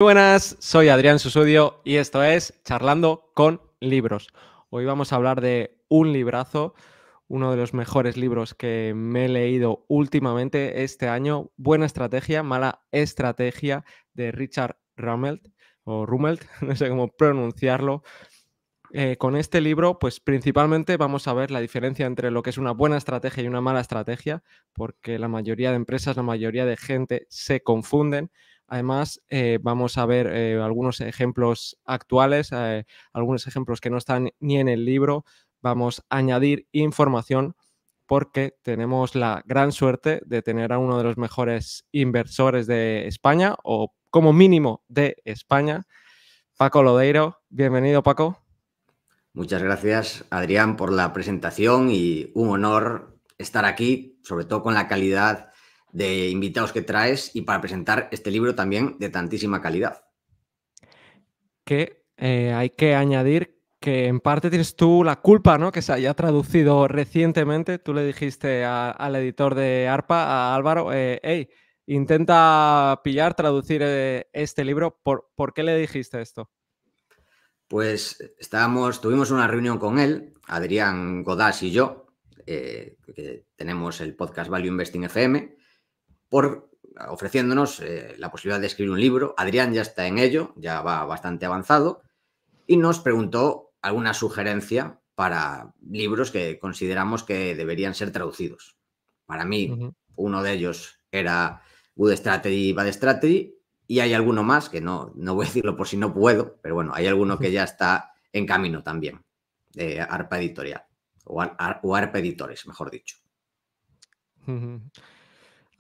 Muy buenas, soy Adrián Susudio y esto es Charlando con Libros. Hoy vamos a hablar de un librazo, uno de los mejores libros que me he leído últimamente este año, Buena estrategia, mala estrategia, de Richard Rummelt, o Rummelt, no sé cómo pronunciarlo. Con este libro, pues principalmente vamos a ver la diferencia entre lo que es una buena estrategia y una mala estrategia, porque la mayoría de empresas, la mayoría de gente se confunden. Además, vamos a ver algunos ejemplos actuales, algunos ejemplos que no están ni en el libro. Vamos a añadir información porque tenemos la gran suerte de tener a uno de los mejores inversores de España, o como mínimo de España, Paco Lodeiro. Bienvenido, Paco. Muchas gracias, Adrián, por la presentación y un honor estar aquí, sobre todo con la calidad de invitados que traes y para presentar este libro también de tantísima calidad. Que hay que añadir que en parte tienes tú la culpa, ¿no? Que se haya traducido recientemente. Tú le dijiste al editor de ARPA, a Álvaro, hey, intenta traducir este libro. ¿Por qué le dijiste esto? Pues tuvimos una reunión con él, Adrián Godás y yo, que tenemos el podcast Value Investing FM, ofreciéndonos la posibilidad de escribir un libro. Adrián ya está en ello, ya va bastante avanzado, y nos preguntó alguna sugerencia para libros que consideramos que deberían ser traducidos. Para mí, uno de ellos era Good Strategy, Bad Strategy, y hay alguno más, que no voy a decirlo por si no puedo, pero bueno, hay alguno que ya está en camino también, de ARPA Editorial, o ARPA Editores, mejor dicho.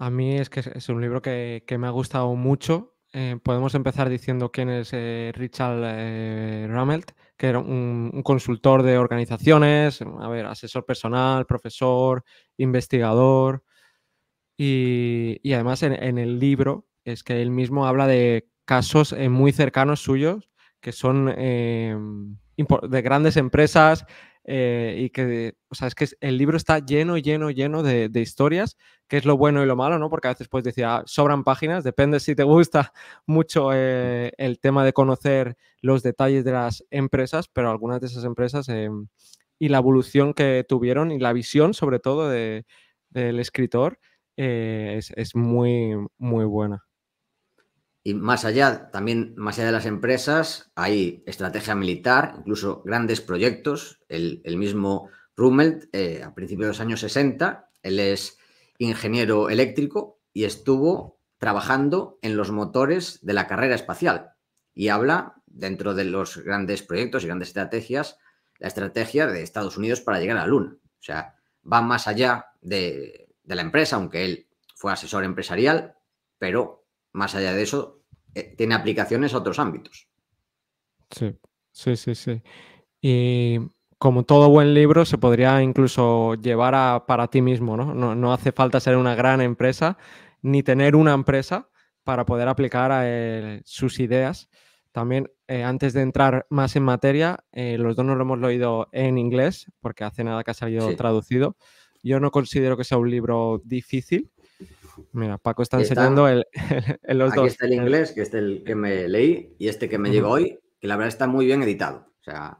A mí es que es un libro que me ha gustado mucho. Podemos empezar diciendo quién es Richard Rummelt, que era un consultor de organizaciones, asesor personal, profesor, investigador. Y además en el libro es que él mismo habla de casos muy cercanos suyos que son de grandes empresas, y que, o sea, es que el libro está lleno de historias, que es lo bueno y lo malo, ¿no? Porque a veces puedes decir, sobran páginas, depende si te gusta mucho el tema de conocer los detalles de las empresas, pero algunas de esas empresas y la evolución que tuvieron y la visión, sobre todo, del escritor, es muy, muy buena. Y más allá de las empresas, hay estrategia militar, incluso grandes proyectos. El mismo Rummelt, a principios de los años 60, él es ingeniero eléctrico y estuvo trabajando en los motores de la carrera espacial. Y habla, dentro de los grandes proyectos y grandes estrategias, la estrategia de Estados Unidos para llegar a la Luna. O sea, va más allá de la empresa, aunque él fue asesor empresarial, pero más allá de eso, tiene aplicaciones a otros ámbitos. Sí. Y como todo buen libro, se podría incluso llevar para ti mismo, ¿no? No hace falta ser una gran empresa ni tener una empresa para poder aplicar sus ideas. También, antes de entrar más en materia, los dos nos lo hemos leído en inglés, porque hace nada que ha salido traducido. Yo no considero que sea un libro difícil. Mira, Paco está enseñando los aquí dos. está el inglés, que es el que me leí, y este que me llegó hoy, que la verdad está muy bien editado. O sea,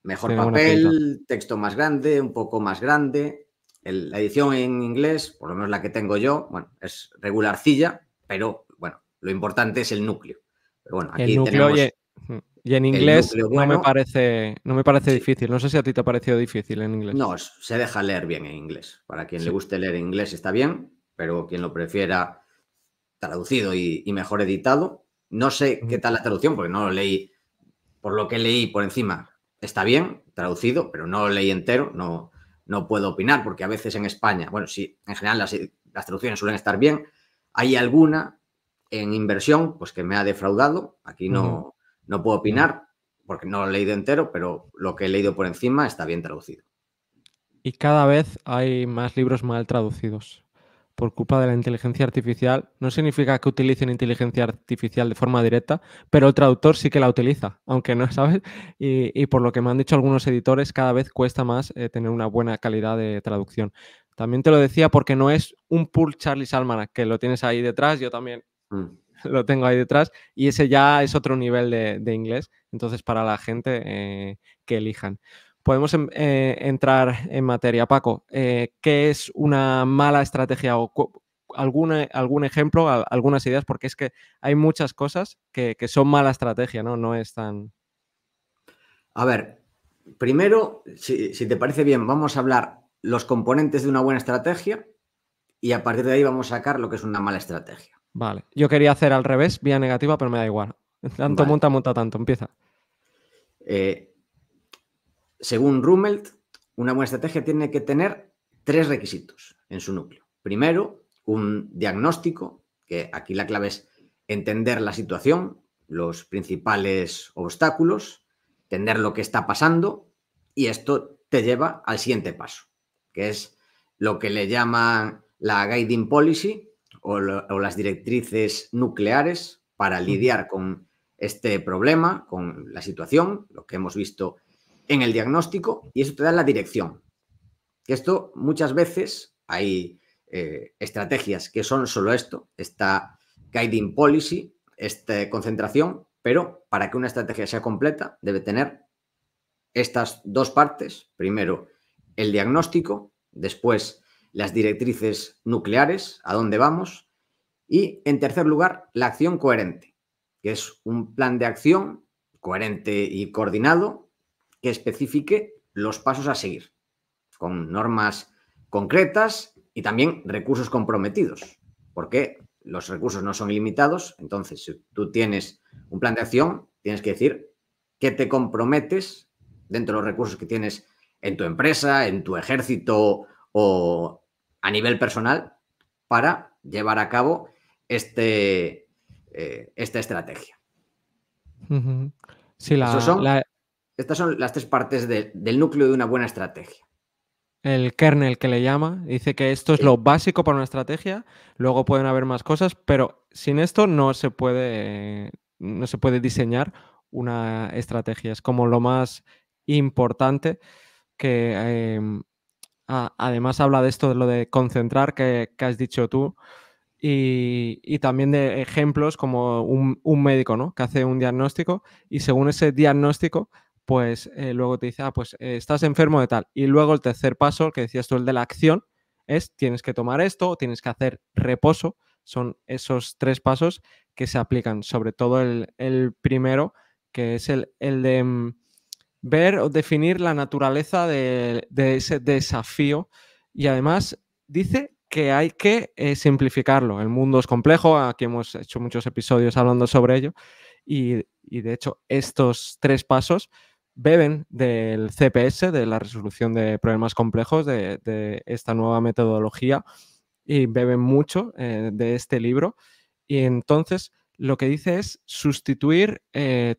mejor tiene buena pinta. papel, texto más grande, un poco más grande. La edición en inglés, por lo menos la que tengo yo, bueno, es regularcilla, pero bueno, lo importante es el núcleo. Pero bueno, aquí El núcleo tenemos y en el inglés núcleo no me bueno. parece Sí. difícil. No sé si a ti te ha parecido difícil en inglés. No, se deja leer bien en inglés. Para quien le Sí. guste leer en inglés está bien, pero quien lo prefiera traducido y mejor editado. No sé qué tal la traducción, porque no lo leí. Por lo que leí por encima, está bien traducido, pero no lo leí entero. No puedo opinar, porque a veces en España, bueno, sí, en general las traducciones suelen estar bien. Hay alguna en inversión, pues que me ha defraudado. Aquí no puedo opinar, porque no lo he leído entero, pero lo que he leído por encima está bien traducido. Y cada vez hay más libros mal traducidos por culpa de la inteligencia artificial. No significa que utilicen inteligencia artificial de forma directa, pero el traductor sí que la utiliza, aunque no, ¿sabes? Y por lo que me han dicho algunos editores, cada vez cuesta más tener una buena calidad de traducción. También te lo decía porque no es un Poor Charlie Almanack, que lo tienes ahí detrás. Yo también lo tengo ahí detrás, y ese ya es otro nivel de inglés, entonces para la gente que elijan. Podemos entrar en materia. Paco, ¿qué es una mala estrategia o algún ejemplo, algunas ideas? Porque es que hay muchas cosas que son mala estrategia, ¿no? No es tan... A ver, primero, si te parece bien, vamos a hablar los componentes de una buena estrategia y a partir de ahí vamos a sacar lo que es una mala estrategia. Vale, yo quería hacer al revés, vía negativa, pero me da igual. Tanto Vale. monta tanto, empieza. Según Rummelt, una buena estrategia tiene que tener 3 requisitos en su núcleo. Primero, un diagnóstico, que aquí la clave es entender la situación, los principales obstáculos, entender lo que está pasando, y esto te lleva al siguiente paso, que es lo que le llaman la guiding policy o las directrices nucleares para lidiar con este problema, con la situación, lo que hemos visto en el diagnóstico, y eso te da la dirección. Que esto muchas veces hay estrategias que son solo esto, esta guiding policy, esta concentración, pero para que una estrategia sea completa debe tener estas 2 partes. Primero, el diagnóstico, después las directrices nucleares, a dónde vamos, y en tercer lugar, la acción coherente, que es un plan de acción coherente y coordinado que especifique los pasos a seguir, con normas concretas y también recursos comprometidos, porque los recursos no son ilimitados. Entonces, si tú tienes un plan de acción, tienes que decir qué te comprometes dentro de los recursos que tienes en tu empresa, en tu ejército o a nivel personal para llevar a cabo esta estrategia. Sí, Estas son las 3 partes del núcleo de una buena estrategia. el kernel que le llama, dice que esto es lo básico para una estrategia, luego pueden haber más cosas, pero sin esto no se puede diseñar una estrategia. Es como lo más importante que además habla de esto, de lo de concentrar que has dicho tú, y también de ejemplos como un médico, ¿no? Que hace un diagnóstico y según ese diagnóstico pues luego te dice, pues estás enfermo de tal. Y luego el tercer paso, el que decías tú, el de la acción, es tienes que tomar esto, tienes que hacer reposo. Son esos 3 pasos que se aplican, sobre todo el primero, que es el de ver o definir la naturaleza de ese desafío. Y además dice que hay que simplificarlo. El mundo es complejo, aquí hemos hecho muchos episodios hablando sobre ello. Y de hecho, estos 3 pasos beben del CPS, de la resolución de problemas complejos, de esta nueva metodología, y beben mucho de este libro. Y entonces lo que dice es sustituir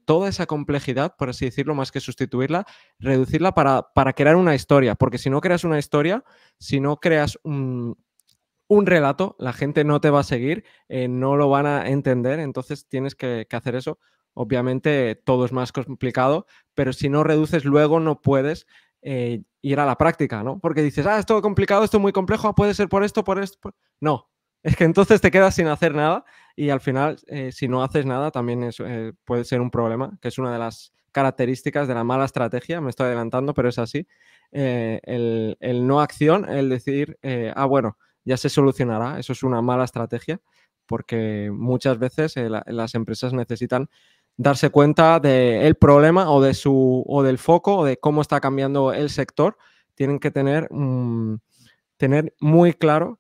toda esa complejidad, por así decirlo, más que sustituirla, reducirla para crear una historia. Porque si no creas una historia, si no creas un relato, la gente no te va a seguir, no lo van a entender, entonces tienes que hacer eso. Obviamente todo es más complicado, pero si no reduces luego no puedes ir a la práctica, ¿no? Porque dices, es todo complicado, esto es muy complejo, puede ser por esto, por esto. No, es que entonces te quedas sin hacer nada y al final si no haces nada también puede ser un problema, que es una de las características de la mala estrategia, me estoy adelantando, pero es así. El no acción, el decir, bueno, ya se solucionará. Eso es una mala estrategia porque muchas veces las empresas necesitan darse cuenta del problema o del foco o de cómo está cambiando el sector. Tienen que tener muy claro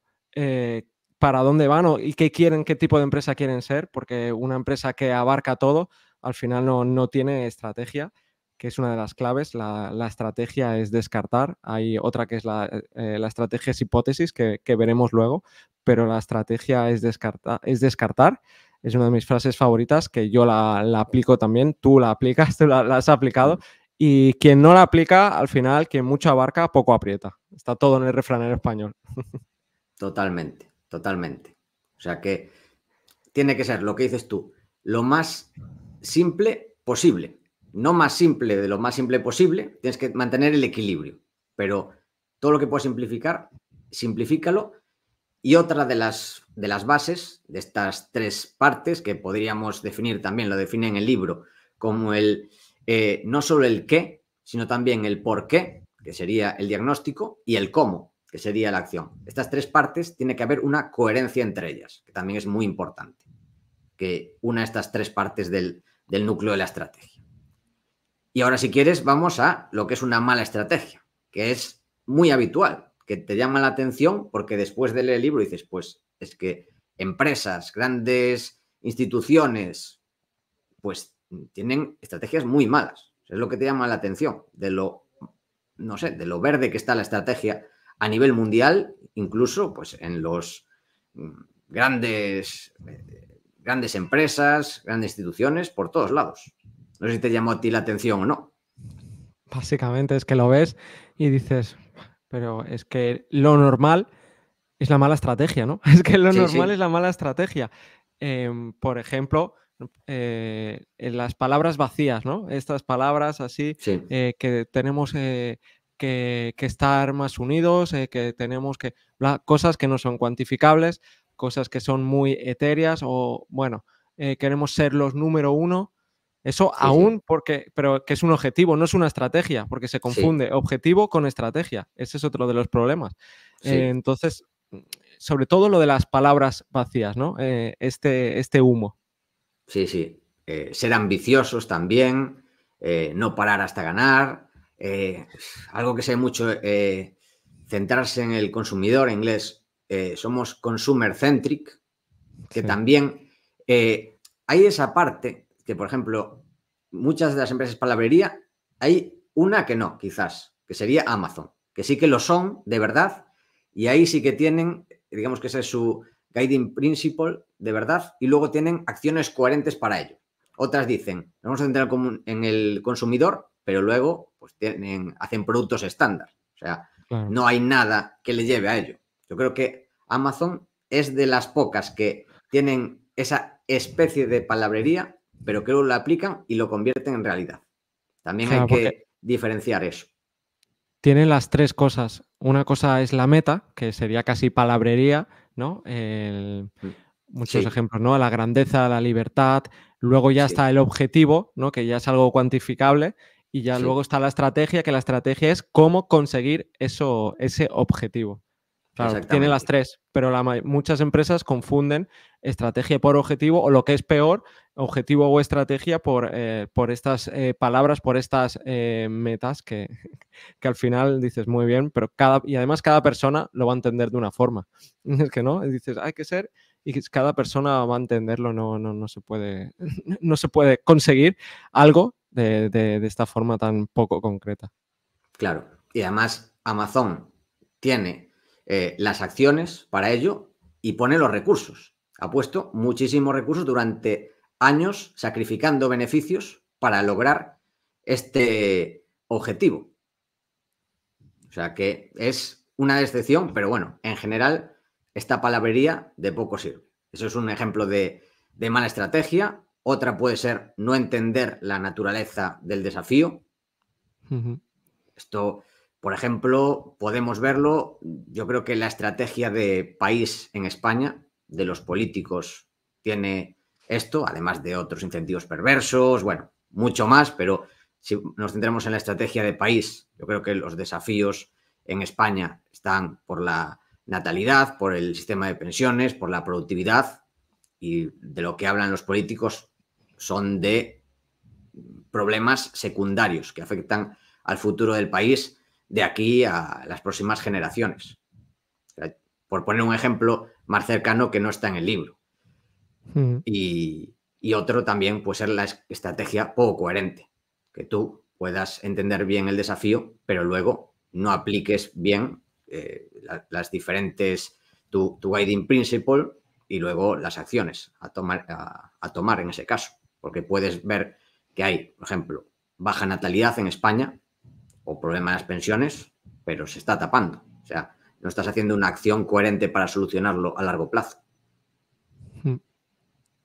para dónde van y qué quieren, qué tipo de empresa quieren ser, porque una empresa que abarca todo al final no tiene estrategia, que es una de las claves. La estrategia es descartar. Hay otra que es la estrategia es hipótesis, que veremos luego, pero la estrategia es descartar. Es una de mis frases favoritas, que yo la aplico también. Tú la aplicas, tú la has aplicado. Y quien no la aplica, al final, quien mucho abarca, poco aprieta. Está todo en el refrán en español. Totalmente, totalmente. O sea que tiene que ser lo que dices tú, lo más simple posible. No más simple de lo más simple posible, tienes que mantener el equilibrio. Pero todo lo que puedas simplificar, simplifícalo Y otra de las bases de estas tres partes, que podríamos definir también, lo define en el libro, como no solo el qué, sino también el por qué, que sería el diagnóstico, y el cómo, que sería la acción. Estas tres partes tiene que haber una coherencia entre ellas, que también es muy importante, que una estas tres partes del núcleo de la estrategia. Y ahora, si quieres, vamos a lo que es una mala estrategia, que es muy habitual, que te llama la atención porque después de leer el libro dices, pues es que empresas, grandes instituciones, pues tienen estrategias muy malas. Es lo que te llama la atención de no sé, de lo verde que está la estrategia a nivel mundial, incluso pues en los grandes empresas, grandes instituciones, por todos lados. No sé si te llamó a ti la atención o no. Básicamente es que lo ves y dices, pero es que lo normal es la mala estrategia, ¿no? Es que lo Sí, normal sí. es la mala estrategia. Por ejemplo, en las palabras vacías, ¿no? Estas palabras así Sí, que tenemos que estar más unidos, que tenemos que... cosas que no son cuantificables, cosas que son muy etéreas o, bueno, queremos ser los número uno. Eso sí, sí, aún pero que es un objetivo, no es una estrategia, porque se sí, confunde objetivo con estrategia. Ese es otro de los problemas. sí, Entonces, sobre todo lo de las palabras vacías, ¿no? Este humo. sí, sí. Ser ambiciosos también, no parar hasta ganar. Algo que sé mucho, centrarse en el consumidor, en inglés, somos consumer centric, que Sí, también hay esa parte que, por ejemplo, muchas de las empresas palabrería, hay una que no, quizás, que sería Amazon, que sí que lo son, de verdad, y ahí sí que tienen, digamos que ese es su guiding principle, de verdad, y luego tienen acciones coherentes para ello. Otras dicen, vamos a centrar en el consumidor, pero luego pues hacen productos estándar. O sea, claro. no hay nada que le lleve a ello. Yo creo que Amazon es de las pocas que tienen esa especie de palabrería, pero que luego la aplican y lo convierten en realidad. También hay Claro, porque que diferenciar eso. tienen las tres cosas. Una cosa es la meta, que sería casi palabrería, ¿no? Muchos Sí, ejemplos, ¿no? La grandeza, la libertad. Luego ya sí, está el objetivo, ¿no? Que ya es algo cuantificable. Y ya luego sí, está la estrategia, que la estrategia es cómo conseguir ese objetivo. Claro, tiene las exactamente. tres, pero muchas empresas confunden estrategia por objetivo o, lo que es peor, objetivo o estrategia por estas palabras, por estas metas que al final dices muy bien, pero y además cada persona lo va a entender de una forma. Es que no, dices, hay que ser, y cada persona va a entenderlo, no se puede, no se puede conseguir algo de esta forma tan poco concreta. Claro. Y además Amazon tiene las acciones para ello y pone los recursos. Ha puesto muchísimos recursos durante años sacrificando beneficios para lograr este objetivo. O sea que es una excepción, pero bueno, en general esta palabrería de poco sirve. Eso es un ejemplo de mala estrategia. Otra puede ser no entender la naturaleza del desafío. Ujú. Esto, por ejemplo, podemos verlo, yo creo que la estrategia de país en España, de los políticos, tiene esto, además de otros incentivos perversos, bueno, mucho más, pero si nos centramos en la estrategia de país, yo creo que los desafíos en España están por la natalidad, por el sistema de pensiones, por la productividad, y de lo que hablan los políticos son de problemas secundarios que afectan al futuro del país de aquí a las próximas generaciones. Por poner un ejemplo más cercano que no está en el libro. Ujú. Y otro también puede ser la estrategia poco coherente, que tú puedas entender bien el desafío, pero luego no apliques bien las diferentes, tu guiding principle y luego las acciones a tomar en ese caso. Porque puedes ver que hay, por ejemplo, baja natalidad en España o problema en las pensiones, pero se está tapando. O sea, no estás haciendo una acción coherente para solucionarlo a largo plazo. Mm.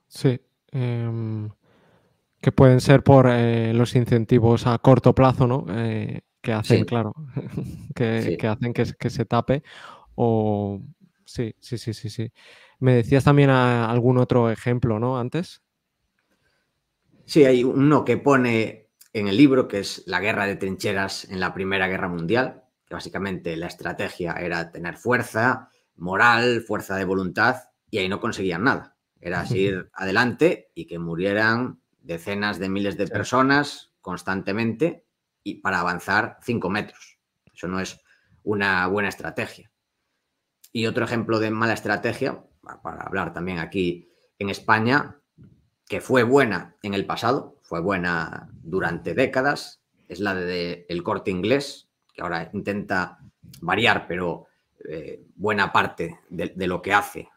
Sí. Que pueden ser por los incentivos a corto plazo, ¿no? Que hacen, Sí, claro, que sí, hacen que se tape o Sí, sí, sí, sí, sí. Me decías también algún otro ejemplo, ¿no? Antes. Sí, hay uno que pone en el libro, que es la guerra de trincheras en la Primera Guerra Mundial, que básicamente la estrategia era tener fuerza, moral, fuerza de voluntad, y ahí no conseguían nada. Era seguir adelante y que murieran decenas de miles de Sí, personas constantemente y para avanzar 5 metros. Eso no es una buena estrategia. Y otro ejemplo de mala estrategia, para hablar también aquí en España, que fue buena en el pasado, fue buena durante décadas, es la de El Corte Inglés, que ahora intenta variar, pero buena parte de lo que hace,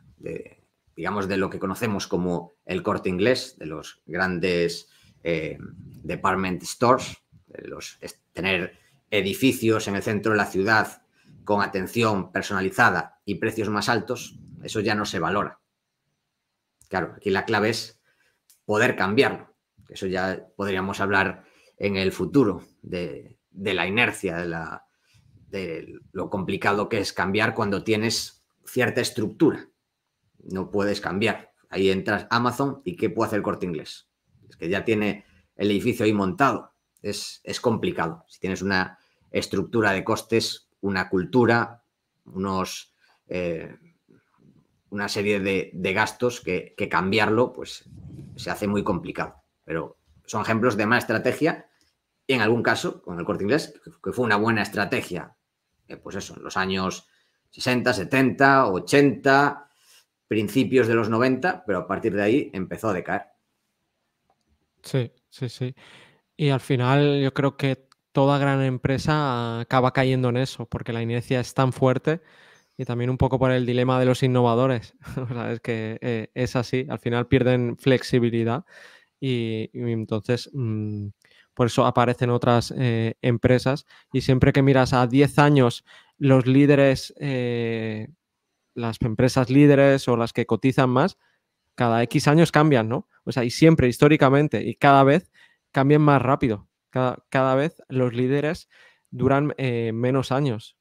digamos, de lo que conocemos como El Corte Inglés, de los grandes department stores, tener edificios en el centro de la ciudad con atención personalizada y precios más altos, eso ya no se valora. Claro, aquí la clave es poder cambiarlo. Eso ya podríamos hablar en el futuro de la inercia, de lo complicado que es cambiar cuando tienes cierta estructura. No puedes cambiar. Ahí entras Amazon y ¿qué puede hacer el Corte Inglés? Es que ya tiene el edificio ahí montado. Es complicado. Si tienes una estructura de costes, una cultura, una serie de gastos que cambiarlo, pues se hace muy complicado. Pero son ejemplos de mala estrategia y en algún caso, con el Corte Inglés, que fue una buena estrategia, pues eso, en los años 60, 70, 80, principios de los 90, pero a partir de ahí empezó a decaer. sí, sí, sí. Y al final yo creo que toda gran empresa acaba cayendo en eso, porque la inercia es tan fuerte y también un poco por el dilema de los innovadores. O sea, es que es así, al final pierden flexibilidad y entonces por eso aparecen otras empresas y siempre que miras a 10 años los líderes, las empresas líderes o las que cotizan más, cada X años cambian, ¿no? O sea, y siempre históricamente y cada vez cambian más rápido. Cada vez los líderes duran menos años.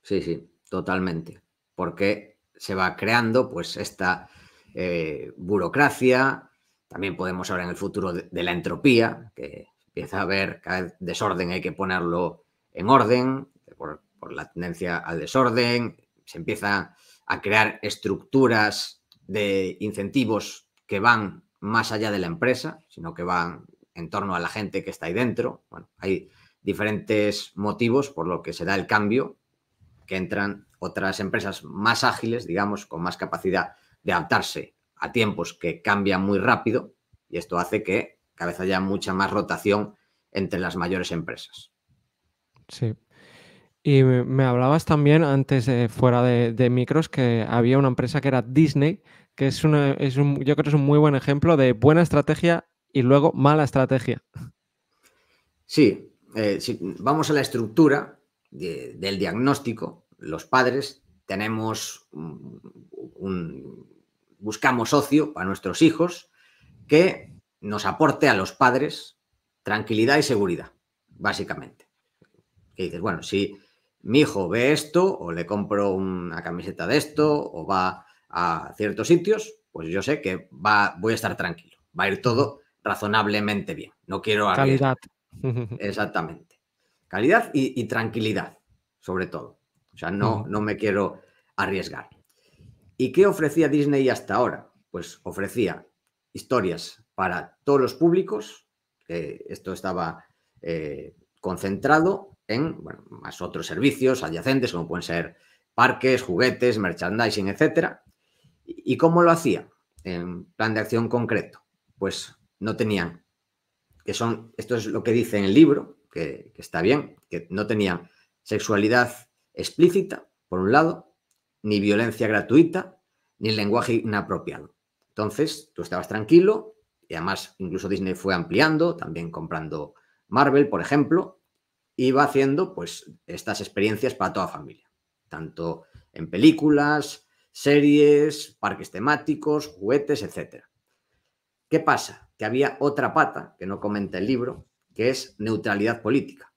Sí, sí, totalmente. Porque se va creando pues esta burocracia. También podemos hablar en el futuro de la entropía, que empieza a haber cada vez desorden, hay que ponerlo en orden, por la tendencia al desorden. Se empieza a crear estructuras de incentivos que van más allá de la empresa, sino que van en torno a la gente que está ahí dentro. Bueno, hay diferentes motivos por lo que se da el cambio, que entran otras empresas más ágiles, digamos, con más capacidad de adaptarse a tiempos que cambian muy rápido, y esto hace que cada vez haya mucha más rotación entre las mayores empresas. Sí. Y me hablabas también antes, fuera de micros, que había una empresa que era Disney, que yo creo que es un muy buen ejemplo de buena estrategia y luego mala estrategia. Sí, si vamos a la estructura del diagnóstico, los padres tenemos buscamos socio para nuestros hijos que nos aporte a los padres tranquilidad y seguridad, básicamente. Que dices, bueno, si mi hijo ve esto, o le compro una camiseta de esto, o va a ciertos sitios, pues yo sé que voy a estar tranquilo. Va a ir Ujú. todo razonablemente bien. No quiero arriesgar. Calidad. Exactamente. Calidad y tranquilidad, sobre todo. O sea, no, Ujú. no me quiero arriesgar. ¿Y qué ofrecía Disney hasta ahora? Pues ofrecía historias para todos los públicos. Esto estaba concentrado en más otros servicios adyacentes, como pueden ser parques, juguetes, merchandising, etcétera. ¿Y cómo lo hacía? En plan de acción concreto. Pues no tenían, esto es lo que dice en el libro, que está bien, que no tenían sexualidad explícita, por un lado, ni violencia gratuita, ni lenguaje inapropiado. Entonces, tú estabas tranquilo y además incluso Disney fue ampliando, también comprando Marvel, por ejemplo, y va haciendo pues estas experiencias para toda familia, tanto en películas, series, parques temáticos, juguetes, etcétera. ¿Qué pasa? Que había otra pata que no comenta el libro, que es neutralidad política,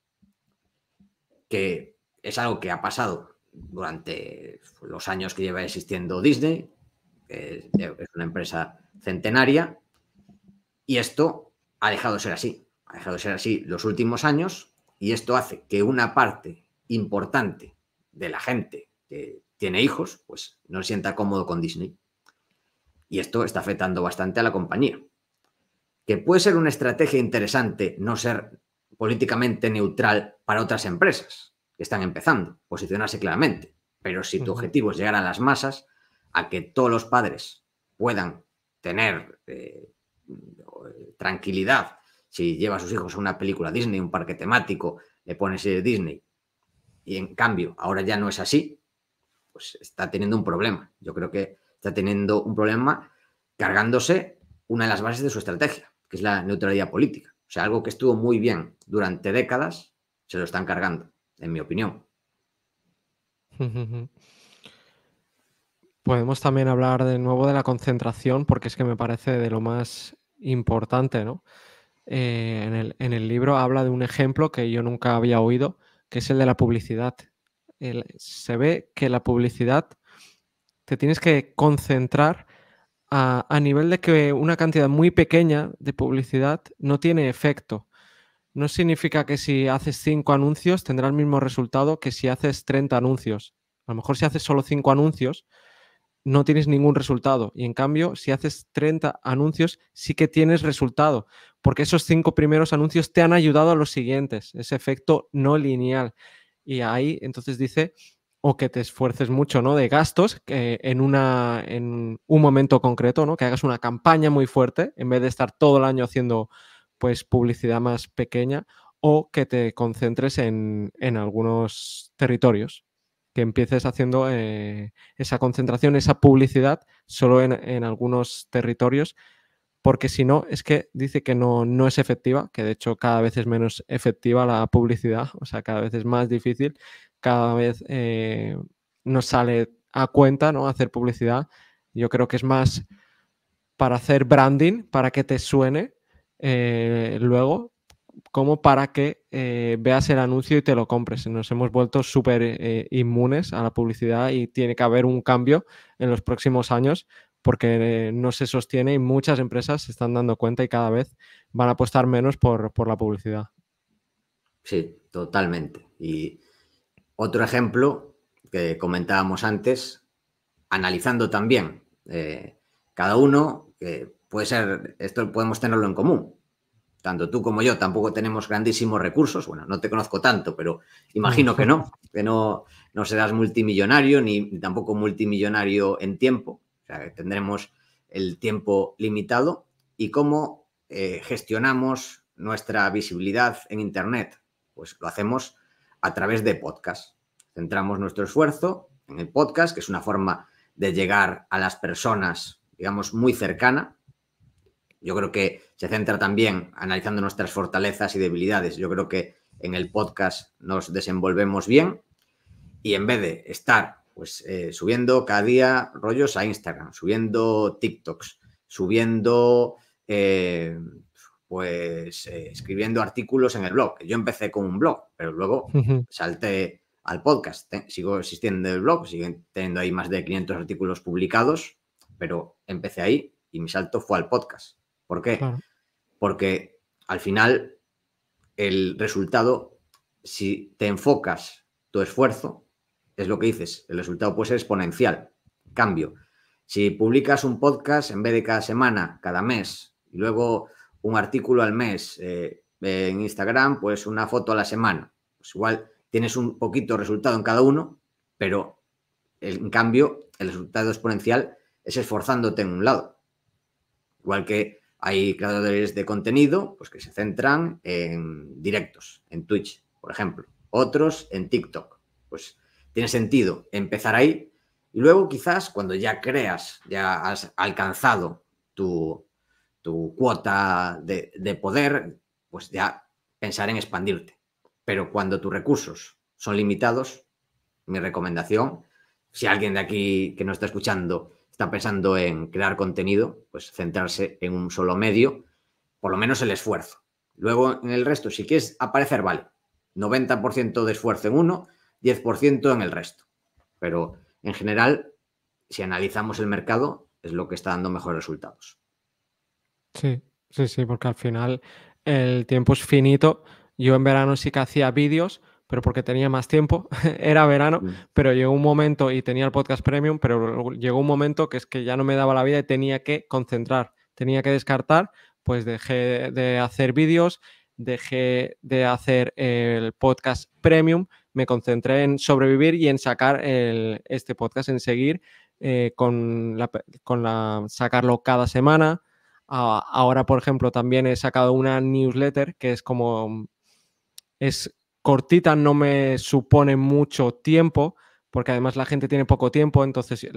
que es algo que ha pasado durante los años que lleva existiendo Disney, que es una empresa centenaria, y esto ha dejado de ser así. Ha dejado de ser así los últimos años, y esto hace que una parte importante de la gente que tiene hijos, pues no se sienta cómodo con Disney. Y esto está afectando bastante a la compañía. Que puede ser una estrategia interesante no ser políticamente neutral para otras empresas que están empezando, posicionarse claramente. Pero si tu objetivo es llegar a las masas, a que todos los padres puedan tener tranquilidad, si lleva a sus hijos a una película Disney, un parque temático, le pones Disney, y en cambio ahora ya no es así, pues está teniendo un problema. Yo creo que está teniendo un problema cargándose una de las bases de su estrategia, que es la neutralidad política. O sea, algo que estuvo muy bien durante décadas, se lo están cargando, en mi opinión. Podemos también hablar de nuevo de la concentración, porque es que me parece de lo más importante, ¿no? En el libro habla de un ejemplo que yo nunca había oído, que es el de la publicidad. Se ve que la publicidad te tienes que concentrar a nivel de que una cantidad muy pequeña de publicidad no tiene efecto. No significa que si haces 5 anuncios tendrá el mismo resultado que si haces 30 anuncios. A lo mejor si haces solo 5 anuncios no tienes ningún resultado. Y en cambio, si haces 30 anuncios, sí que tienes resultado, porque esos 5 primeros anuncios te han ayudado a los siguientes, ese efecto no lineal. Y ahí entonces dice, o que te esfuerces mucho, ¿no? De gastos en un momento concreto, ¿no? Que hagas una campaña muy fuerte en vez de estar todo el año haciendo pues publicidad más pequeña, o que te concentres en algunos territorios, que empieces haciendo esa concentración, esa publicidad solo en algunos territorios, porque si no, es que dice que no es efectiva, que de hecho cada vez es menos efectiva la publicidad, o sea, cada vez es más difícil, cada vez nos sale a cuenta, ¿no? Hacer publicidad. Yo creo que es más para hacer branding, para que te suene luego, como para que veas el anuncio y te lo compres. Nos hemos vuelto súper inmunes a la publicidad y tiene que haber un cambio en los próximos años, porque no se sostiene y muchas empresas se están dando cuenta y cada vez van a apostar menos por la publicidad. Sí, totalmente. Y otro ejemplo que comentábamos antes, analizando también cada uno, que puede ser, esto podemos tenerlo en común. Tanto tú como yo tampoco tenemos grandísimos recursos. Bueno, no te conozco tanto, pero imagino que no serás multimillonario ni tampoco multimillonario en tiempo. O sea, que tendremos el tiempo limitado. ¿Y cómo gestionamos nuestra visibilidad en Internet? Pues lo hacemos a través de podcast. Centramos nuestro esfuerzo en el podcast, que es una forma de llegar a las personas, digamos, muy cercana. Yo creo que se centra también analizando nuestras fortalezas y debilidades. Yo creo que en el podcast nos desenvolvemos bien y en vez de estar pues subiendo cada día rollos a Instagram, subiendo TikToks, subiendo escribiendo artículos en el blog. Yo empecé con un blog, pero luego salté al podcast. Sigo existiendo en el blog, siguen teniendo ahí más de 500 artículos publicados, pero empecé ahí y mi salto fue al podcast. ¿Por qué? Claro. Porque al final el resultado, si te enfocas tu esfuerzo, es lo que dices, el resultado puede ser exponencial. En cambio, si publicas un podcast en vez de cada semana, cada mes, y luego un artículo al mes en Instagram, pues una foto a la semana, pues igual tienes un poquito de resultado en cada uno, pero en cambio el resultado exponencial es esforzándote en un lado. Igual que hay creadores de contenido pues que se centran en directos, en Twitch, por ejemplo. Otros en TikTok. Pues tiene sentido empezar ahí y luego quizás cuando ya creas, ya has alcanzado tu cuota de poder, pues ya pensar en expandirte. Pero cuando tus recursos son limitados, mi recomendación, si alguien de aquí que nos está escuchando está pensando en crear contenido, pues centrarse en un solo medio, por lo menos el esfuerzo. Luego en el resto, si quieres aparecer, vale, 90% de esfuerzo en uno, 10% en el resto. pero en general, si analizamos el mercado, es lo que está dando mejores resultados. Sí, sí, sí, porque al final el tiempo es finito. Yo en verano sí que hacía vídeos, pero porque tenía más tiempo, era verano, pero llegó un momento y tenía el podcast premium, pero luego llegó un momento que es que ya no me daba la vida y tenía que concentrar, tenía que descartar, pues dejé de hacer vídeos, dejé de hacer el podcast premium, me concentré en sobrevivir y en sacar este podcast, en seguir sacarlo cada semana. Ahora, por ejemplo, también he sacado una newsletter que es cortita, no me supone mucho tiempo, porque además la gente tiene poco tiempo, entonces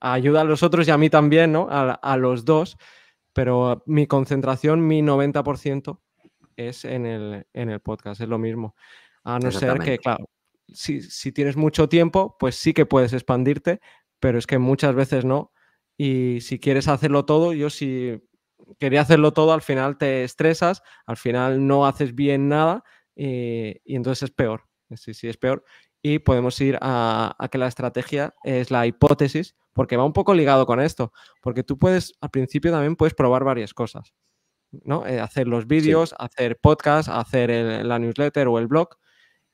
ayuda a los otros y a mí también, ¿no? A los dos, pero mi concentración, mi 90% es en el podcast, es lo mismo. A no ser que, Exactamente. claro, si tienes mucho tiempo, pues sí que puedes expandirte, pero es que muchas veces no. Y si quieres hacerlo todo, yo si quería hacerlo todo, al final te estresas, al final no haces bien nada y entonces es peor. Sí, sí, es peor. Y podemos ir a que la estrategia es la hipótesis, porque va un poco ligado con esto, porque tú puedes, al principio también puedes probar varias cosas, ¿no? Hacer los Sí, vídeos, hacer podcast, hacer la newsletter o el blog,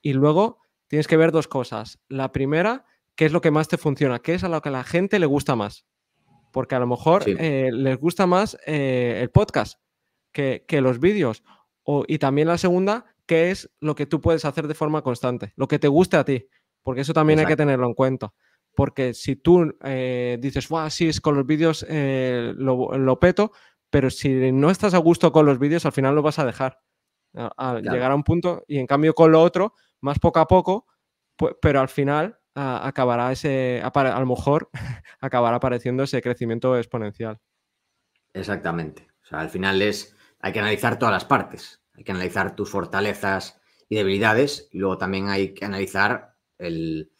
y luego tienes que ver dos cosas. La primera, ¿qué es lo que más te funciona? ¿Qué es a lo que a la gente le gusta más? Porque a lo mejor sí, les gusta más el podcast que los vídeos. Y también la segunda, ¿qué es lo que tú puedes hacer de forma constante? Lo que te guste a ti, porque eso también hay que exacto. tenerlo en cuenta. Porque si tú dices, wow, sí, es con los vídeos lo peto, pero si no estás a gusto con los vídeos, al final lo vas a dejar. A Claro. llegar a un punto, y en cambio con lo otro, más poco a poco, pero al final acabará a lo mejor acabará apareciendo ese crecimiento exponencial. Exactamente. O sea, al final hay que analizar todas las partes. Hay que analizar tus fortalezas y debilidades y luego también hay que analizar el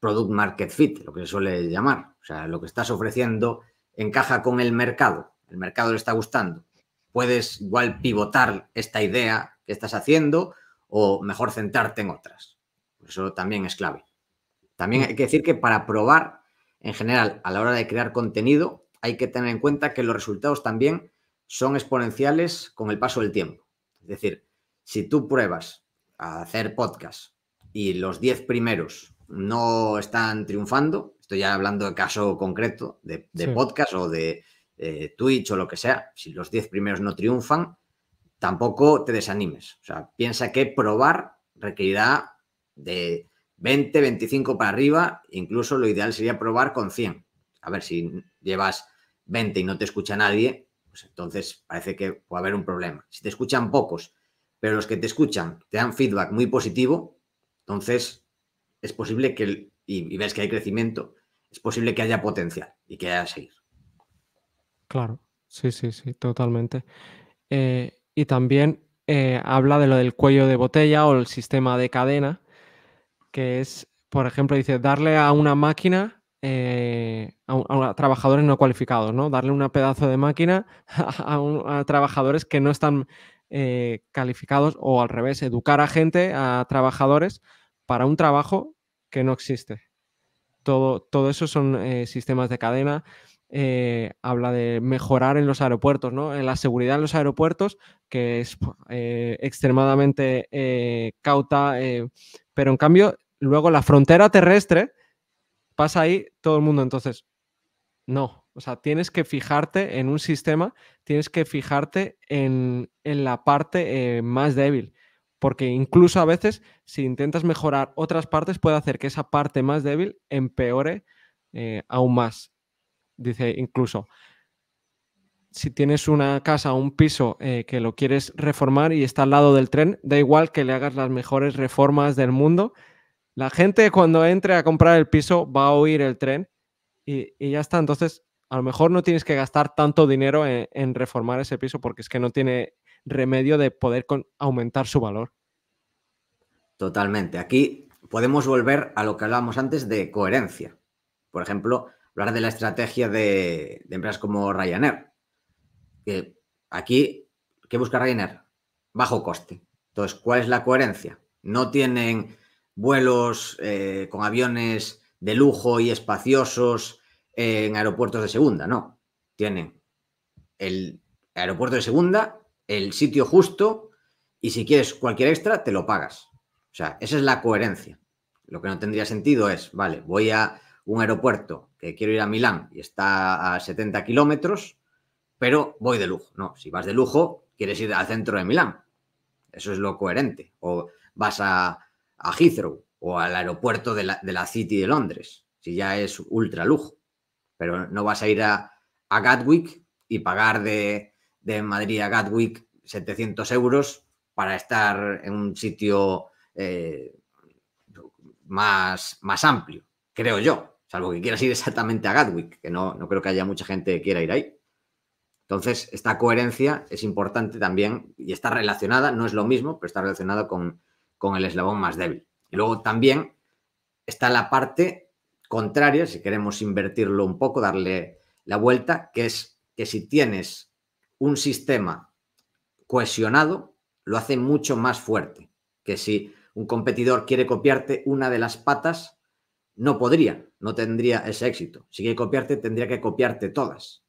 product market fit, lo que se suele llamar. O sea, lo que estás ofreciendo encaja con el mercado. El mercado le está gustando. Puedes igual pivotar esta idea que estás haciendo o mejor centrarte en otras. Eso también es clave. También Mm, hay que decir que para probar, en general, a la hora de crear contenido, hay que tener en cuenta que los resultados también son exponenciales con el paso del tiempo. Es decir, si tú pruebas a hacer podcast y los 10 primeros no están triunfando, estoy ya hablando de caso concreto de sí, podcast o de Twitch o lo que sea, si los 10 primeros no triunfan, tampoco te desanimes. O sea, piensa que probar requerirá de 20, 25 para arriba, incluso lo ideal sería probar con 100. A ver, si llevas 20 y no te escucha nadie, pues entonces parece que puede haber un problema. Si te escuchan pocos, pero los que te escuchan te dan feedback muy positivo, entonces es posible que, y ves que hay crecimiento, es posible que haya potencial y que haya seguir. claro. Sí, sí, sí, totalmente. Y también habla de lo del cuello de botella o el sistema de cadena, que es, por ejemplo, dice, darle a una máquina, a trabajadores no cualificados, ¿no? Darle una pedazo de máquina a trabajadores que no están calificados, o al revés, educar a gente, a trabajadores, para un trabajo que no existe. Todo eso son sistemas de cadena. Habla de mejorar en los aeropuertos, ¿no? En la seguridad en los aeropuertos, que es extremadamente cauta, pero en cambio, luego la frontera terrestre pasa ahí todo el mundo. Entonces, no. O sea, tienes que fijarte en un sistema, tienes que fijarte en la parte más débil. Porque incluso a veces, si intentas mejorar otras partes, puede hacer que esa parte más débil empeore aún más. Dice incluso, si tienes una casa o un piso que lo quieres reformar y está al lado del tren, da igual que le hagas las mejores reformas del mundo. La gente cuando entre a comprar el piso va a oír el tren y ya está. Entonces, a lo mejor no tienes que gastar tanto dinero en reformar ese piso porque es que no tiene remedio de poder aumentar su valor. Totalmente. Aquí podemos volver a lo que hablábamos antes de coherencia. Por ejemplo, hablar de la estrategia de empresas como Ryanair. Que aquí, ¿qué busca Ryanair? Bajo coste. Entonces, ¿cuál es la coherencia? No tienen vuelos con aviones de lujo y espaciosos en aeropuertos de segunda, no. Tienen el aeropuerto de segunda, el sitio justo, y si quieres cualquier extra, te lo pagas. O sea, esa es la coherencia. Lo que no tendría sentido es, vale, voy a un aeropuerto que quiero ir a Milán y está a 70 kilómetros, pero voy de lujo. No, si vas de lujo, quieres ir al centro de Milán. Eso es lo coherente. O vas a Heathrow o al aeropuerto de la City de Londres, si ya es ultra lujo. Pero no vas a ir a Gatwick y pagar de Madrid a Gatwick 700 euros para estar en un sitio más amplio, creo yo. Salvo que quieras ir exactamente a Gatwick, que no creo que haya mucha gente que quiera ir ahí. Entonces, esta coherencia es importante también y está relacionada, no es lo mismo, pero está relacionada con el eslabón más débil. Y luego también está la parte contraria, si queremos invertirlo un poco, darle la vuelta, que es que si tienes un sistema cohesionado, lo hace mucho más fuerte. Que si un competidor quiere copiarte una de las patas, no podría, no tendría ese éxito. Si quiere copiarte, tendría que copiarte todas.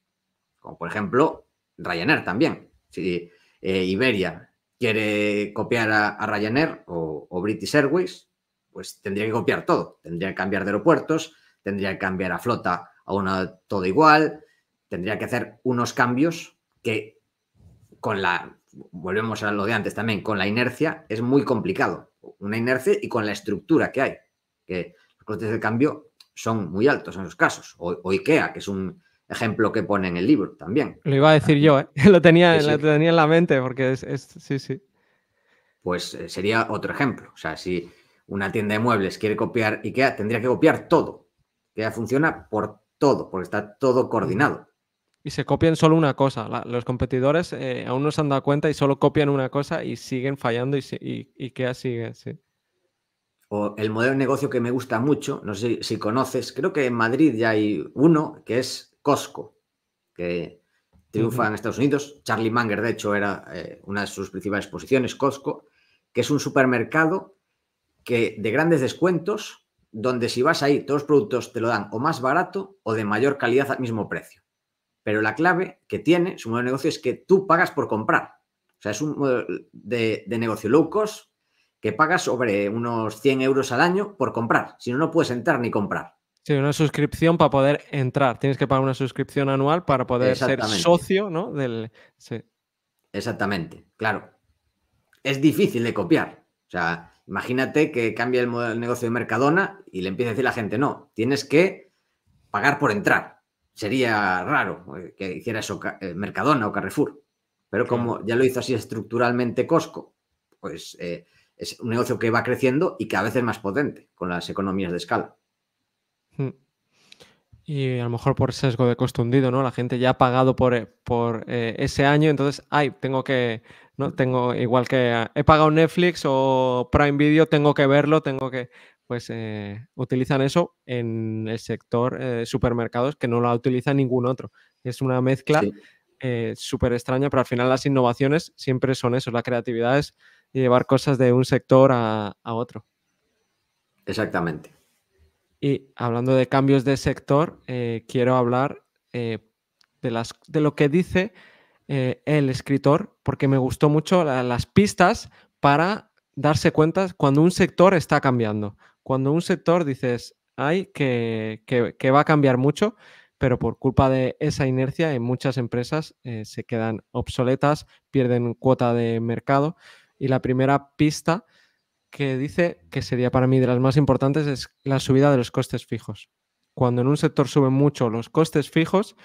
Como por ejemplo, Ryanair también. Si Iberia quiere copiar a Ryanair o British Airways, pues tendría que copiar todo. Tendría que cambiar de aeropuertos, tendría que cambiar a flota a una todo igual, tendría que hacer unos cambios que volvemos a lo de antes también, con la inercia es muy complicado. Una inercia y con la estructura que hay, que los costes de cambio son muy altos en esos casos. O IKEA, que es un ejemplo que pone en el libro también. Lo iba a decir yo, ¿eh? Lo tenía en la mente porque sí. Pues sería otro ejemplo. O sea, si una tienda de muebles quiere copiar IKEA, tendría que copiar todo. IKEA funciona por todo, porque está todo coordinado. Y se copian solo una cosa. Los competidores aún no se han dado cuenta y solo copian una cosa y siguen fallando y IKEA sigue, sí. O el modelo de negocio que me gusta mucho, no sé si conoces, creo que en Madrid ya hay uno, que es Costco, que triunfa en Estados Unidos. Charlie Munger, de hecho, era una de sus principales posiciones, Costco, que es un supermercado que de grandes descuentos, donde si vas ahí, todos los productos te lo dan o más barato o de mayor calidad al mismo precio. Pero la clave que tiene su modelo de negocio es que tú pagas por comprar. O sea, es un modelo de negocio low cost que pagas sobre unos 100 euros al año por comprar. Si no, no puedes entrar ni comprar. Sí, una suscripción para poder entrar. Tienes que pagar una suscripción anual para poder ser socio, ¿no? Sí. Exactamente, claro. Es difícil de copiar. O sea, imagínate que cambia el modelo de negocio de Mercadona y le empieza a decir a la gente, no, tienes que pagar por entrar. Sería raro que hiciera eso Mercadona o Carrefour. Pero como ya lo hizo así estructuralmente Costco, pues es un negocio que va creciendo y cada vez es más potente con las economías de escala. Y a lo mejor por sesgo de costo hundido, ¿no? La gente ya ha pagado por ese año, entonces, tengo que, ¿no? Tengo, igual que he pagado Netflix o Prime Video, tengo que verlo, pues utilizan eso en el sector supermercados que no la utiliza ningún otro. Es una mezcla súper extraña, pero al final las innovaciones siempre son eso, la creatividad es llevar cosas de un sector a otro. Exactamente. Y hablando de cambios de sector, quiero hablar de lo que dice el escritor, porque me gustó mucho las pistas para darse cuenta cuando un sector está cambiando. Cuando un sector dices, que va a cambiar mucho, pero por culpa de esa inercia en muchas empresas se quedan obsoletas, pierden cuota de mercado. Y la primera pista que dice que sería para mí de las más importantes es la subida de los costes fijos. Cuando en un sector suben mucho los costes fijos,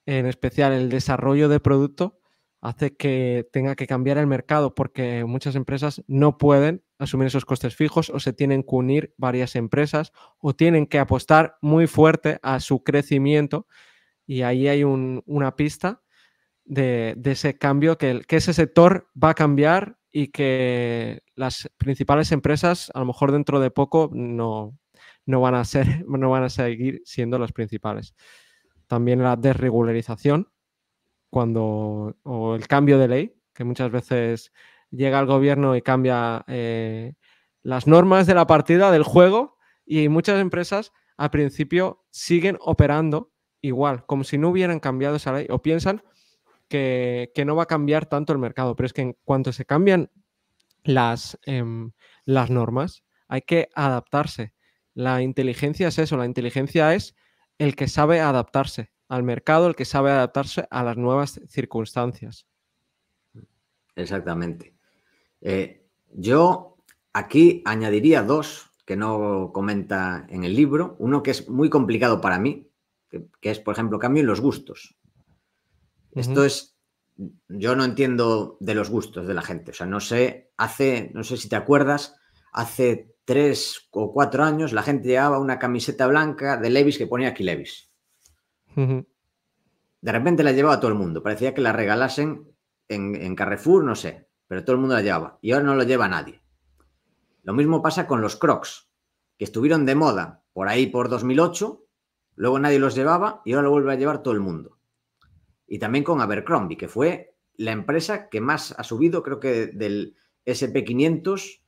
en especial el desarrollo de producto, hace que tenga que cambiar el mercado porque muchas empresas no pueden asumir esos costes fijos o se tienen que unir varias empresas o tienen que apostar muy fuerte a su crecimiento y ahí hay una pista de ese cambio, que ese sector va a cambiar y que las principales empresas a lo mejor dentro de poco no van a seguir siendo las principales. También la desregularización o el cambio de ley, que muchas veces llega el gobierno y cambia las normas de la partida del juego y muchas empresas al principio siguen operando igual, como si no hubieran cambiado esa ley, o piensan que no va a cambiar tanto el mercado, pero es que en cuanto se cambian las normas, hay que adaptarse. La inteligencia es eso, la inteligencia es el que sabe adaptarse al mercado, el que sabe adaptarse a las nuevas circunstancias. Exactamente. Yo aquí añadiría dos que no comenta en el libro. Uno que es muy complicado para mí, que es, por ejemplo, cambio en los gustos. Esto es, yo no entiendo de los gustos de la gente. O sea, no sé si te acuerdas, hace 3 o 4 años la gente llevaba una camiseta blanca de Levi's que ponía aquí Levi's. De repente la llevaba todo el mundo. Parecía que la regalasen en Carrefour, no sé, pero todo el mundo la llevaba. Y ahora no lo lleva nadie. Lo mismo pasa con los Crocs, que estuvieron de moda por ahí por 2008, luego nadie los llevaba y ahora lo vuelve a llevar todo el mundo. Y también con Abercrombie, que fue la empresa que más ha subido, creo que del SP500,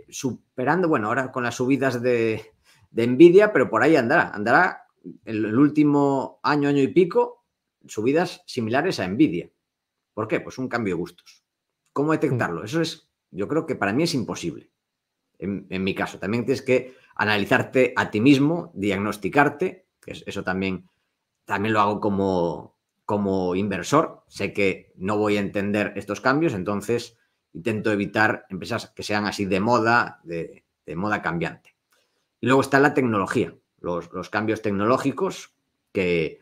superando, bueno, ahora con las subidas de Nvidia, pero por ahí andará el último año y pico, subidas similares a Nvidia. ¿Por qué? Pues un cambio de gustos. ¿Cómo detectarlo? Eso es, yo creo que para mí es imposible. En mi caso, también tienes que analizarte a ti mismo, diagnosticarte, que eso también lo hago como inversor. Sé que no voy a entender estos cambios, entonces intento evitar empresas que sean así de moda, de moda cambiante. Y luego está la tecnología, los cambios tecnológicos, que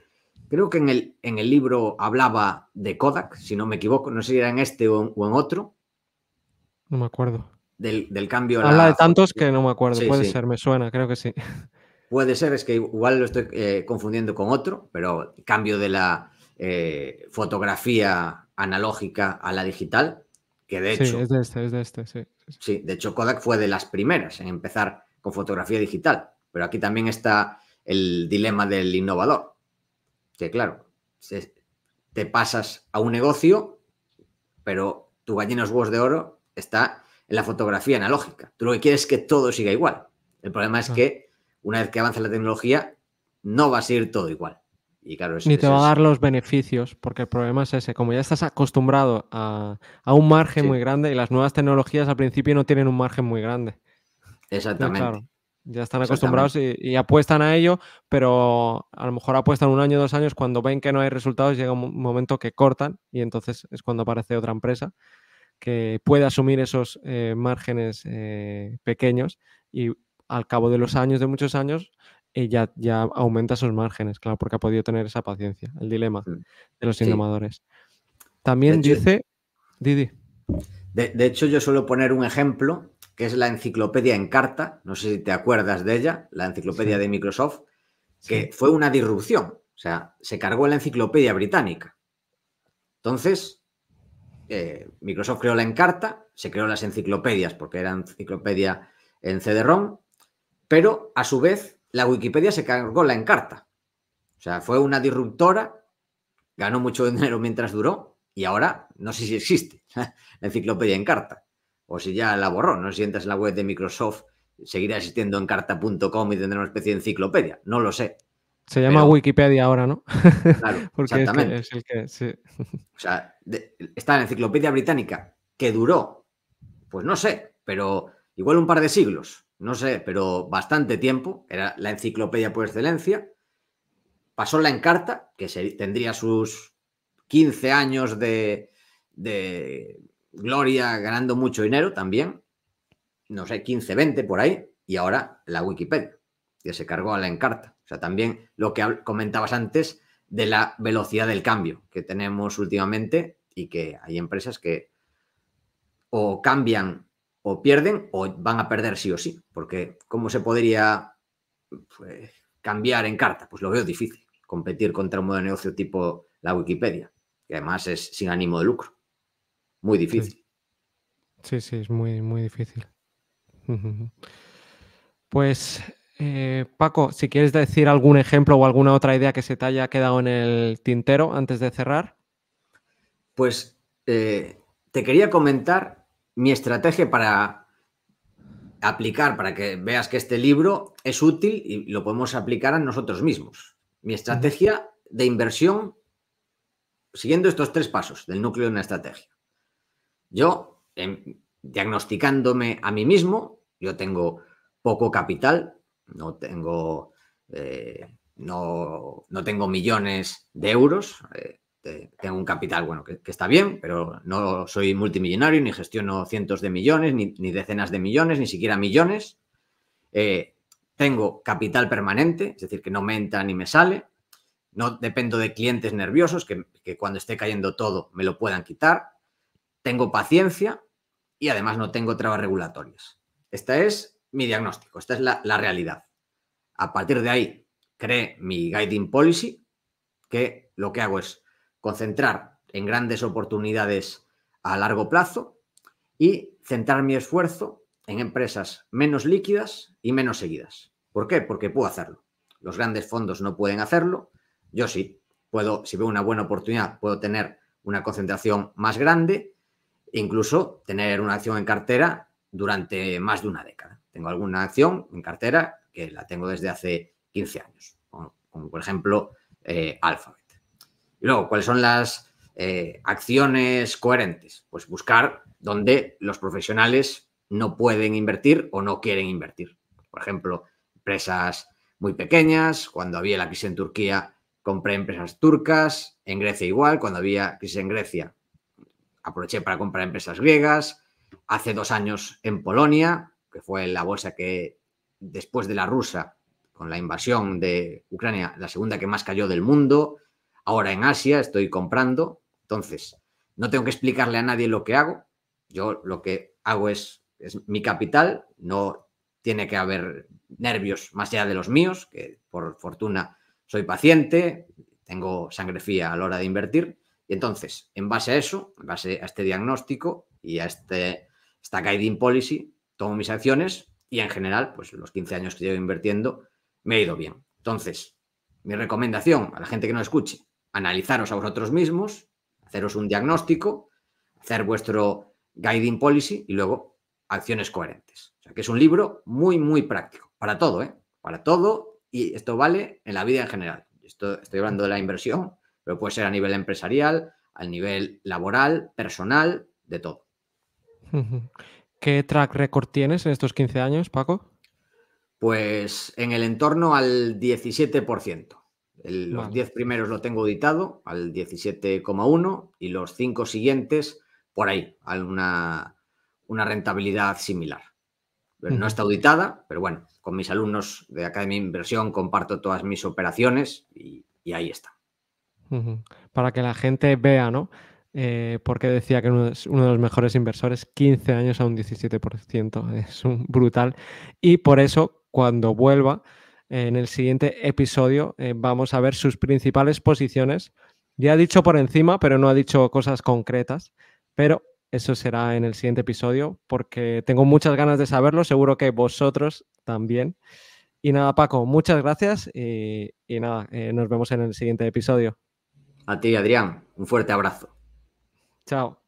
creo que en el libro hablaba de Kodak, si no me equivoco, no sé si era en este o en otro. No me acuerdo. Del cambio a Habla de la tantos fotografía. que no me acuerdo. Sí, Puede sí. ser, me suena, creo que sí. Puede ser, es que igual lo estoy confundiendo con otro, pero cambio de la fotografía analógica a la digital, que de Sí, hecho, es de este, sí. sí, de hecho Kodak fue de las primeras en empezar con fotografía digital, pero aquí también está el dilema del innovador, que claro, te pasas a un negocio, pero tu gallina los huevos de oro está en la fotografía analógica. Tú lo que quieres es que todo siga igual. El problema es que una vez que avanza la tecnología, no va a seguir todo igual. Y claro, Ni te eso va a es... dar los beneficios, porque el problema es ese. Como ya estás acostumbrado a un margen Sí, muy grande y las nuevas tecnologías al principio no tienen un margen muy grande. Entonces, exactamente, claro, ya están acostumbrados exactamente. y apuestan a ello, pero a lo mejor apuestan 1 año, 2 años, cuando ven que no hay resultados, llega un momento que cortan y entonces es cuando aparece otra empresa que puede asumir esos márgenes pequeños y al cabo de los años, de muchos años, ya aumenta esos márgenes, claro, porque ha podido tener esa paciencia, el dilema de los Sí. innovadores. De También hecho, dice, Didi. de hecho, yo suelo poner un ejemplo, que es la enciclopedia Encarta, no sé si te acuerdas de ella, la enciclopedia Sí, de Microsoft, sí. que fue una disrupción. O sea, se cargó la enciclopedia británica. Entonces, Microsoft creó la Encarta, se creó las enciclopedias porque era enciclopedia en CD-ROM, pero a su vez la Wikipedia se cargó la Encarta. O sea, fue una disruptora, ganó mucho dinero mientras duró y ahora no sé si existe la enciclopedia Encarta o si ya la borró. No sé si entras en la web de Microsoft, seguirá existiendo encarta.com y tendrá una especie de enciclopedia. No lo sé. Se llama Pero, Wikipedia ahora, ¿no? claro, Porque exactamente. es el que sí. O sea, está la enciclopedia británica que duró, pues no sé, pero igual un par de siglos, no sé, pero bastante tiempo. Era la enciclopedia por excelencia. Pasó la Encarta, que tendría sus 15 años de gloria, ganando mucho dinero también. No sé, 15, 20 por ahí. Y ahora la Wikipedia, que se cargó a la Encarta. O sea, también lo que comentabas antes de la velocidad del cambio que tenemos últimamente y que hay empresas que o cambian o pierden o van a perder sí o sí. Porque ¿cómo se podría pues, cambiar Encarta? Pues lo veo difícil. Competir contra un modelo de negocio tipo la Wikipedia, que además es sin ánimo de lucro. Muy Sí, difícil. sí, es muy, muy difícil. Pues, Paco, si quieres decir algún ejemplo o alguna otra idea que se te haya quedado en el tintero antes de cerrar. Pues te quería comentar mi estrategia para aplicar para que veas que este libro es útil y lo podemos aplicar a nosotros mismos. Mi estrategia de inversión, siguiendo estos 3 pasos del núcleo de una estrategia. Yo, diagnosticándome a mí mismo, yo tengo poco capital, no tengo millones de euros, tengo un capital, bueno, que está bien, pero no soy multimillonario, ni gestiono cientos de millones, ni decenas de millones, ni siquiera millones. Tengo capital permanente, es decir, que no me entra ni me sale. No dependo de clientes nerviosos que cuando esté cayendo todo me lo puedan quitar. Tengo paciencia y además no tengo trabas regulatorias. Este es mi diagnóstico, esta es la realidad. A partir de ahí, creé mi Guiding Policy, que lo que hago es concentrar en grandes oportunidades a largo plazo y centrar mi esfuerzo en empresas menos líquidas y menos seguidas. ¿Por qué? Porque puedo hacerlo. Los grandes fondos no pueden hacerlo, yo sí. Puedo, si veo una buena oportunidad, puedo tener una concentración más grande e incluso tener una acción en cartera durante más de una década. Tengo alguna acción en cartera que la tengo desde hace 15 años, como por ejemplo Alphabet. Y luego, ¿cuáles son las acciones coherentes? Pues buscar donde los profesionales no pueden invertir o no quieren invertir. Por ejemplo, empresas muy pequeñas. Cuando había la crisis en Turquía, compré empresas turcas. En Grecia igual. Cuando había crisis en Grecia, aproveché para comprar empresas griegas. Hace 2 años en Polonia, que fue la bolsa que después de la rusa, con la invasión de Ucrania, la segunda que más cayó del mundo. Ahora en Asia estoy comprando. Entonces, no tengo que explicarle a nadie lo que hago. Yo lo que hago es mi capital. No tiene que haber nervios más allá de los míos, que por fortuna soy paciente, tengo sangre fría a la hora de invertir. Y entonces, en base a eso, en base a este diagnóstico y a esta Guiding Policy, tomo mis acciones y en general, pues los 15 años que llevo invirtiendo, me ha ido bien. Entonces, mi recomendación a la gente que nos escuche: analizaros a vosotros mismos, haceros un diagnóstico, hacer vuestro Guiding Policy y luego acciones coherentes. O sea, que es un libro muy, muy práctico. Para todo, ¿eh? Para todo, y esto vale en la vida en general. Estoy hablando de la inversión, pero puede ser a nivel empresarial, a nivel laboral, personal, de todo. ¿Qué track record tienes en estos 15 años, Paco? Pues en el entorno al 17%. Los Vale. 10 primeros lo tengo auditado al 17,1 y los 5 siguientes por ahí, a una rentabilidad similar. No está auditada, pero bueno, con mis alumnos de Academia de Inversión comparto todas mis operaciones y ahí está. Para que la gente vea, ¿no? Porque decía que es uno de los mejores inversores, 15 años a un 17%, es un brutal. Y por eso, cuando vuelva, en el siguiente episodio, vamos a ver sus principales posiciones. Ya ha dicho por encima, pero no ha dicho cosas concretas, pero eso será en el siguiente episodio, porque tengo muchas ganas de saberlo, seguro que vosotros también. Y nada, Paco, muchas gracias y nada, nos vemos en el siguiente episodio. A ti, Adrián, un fuerte abrazo. Chao.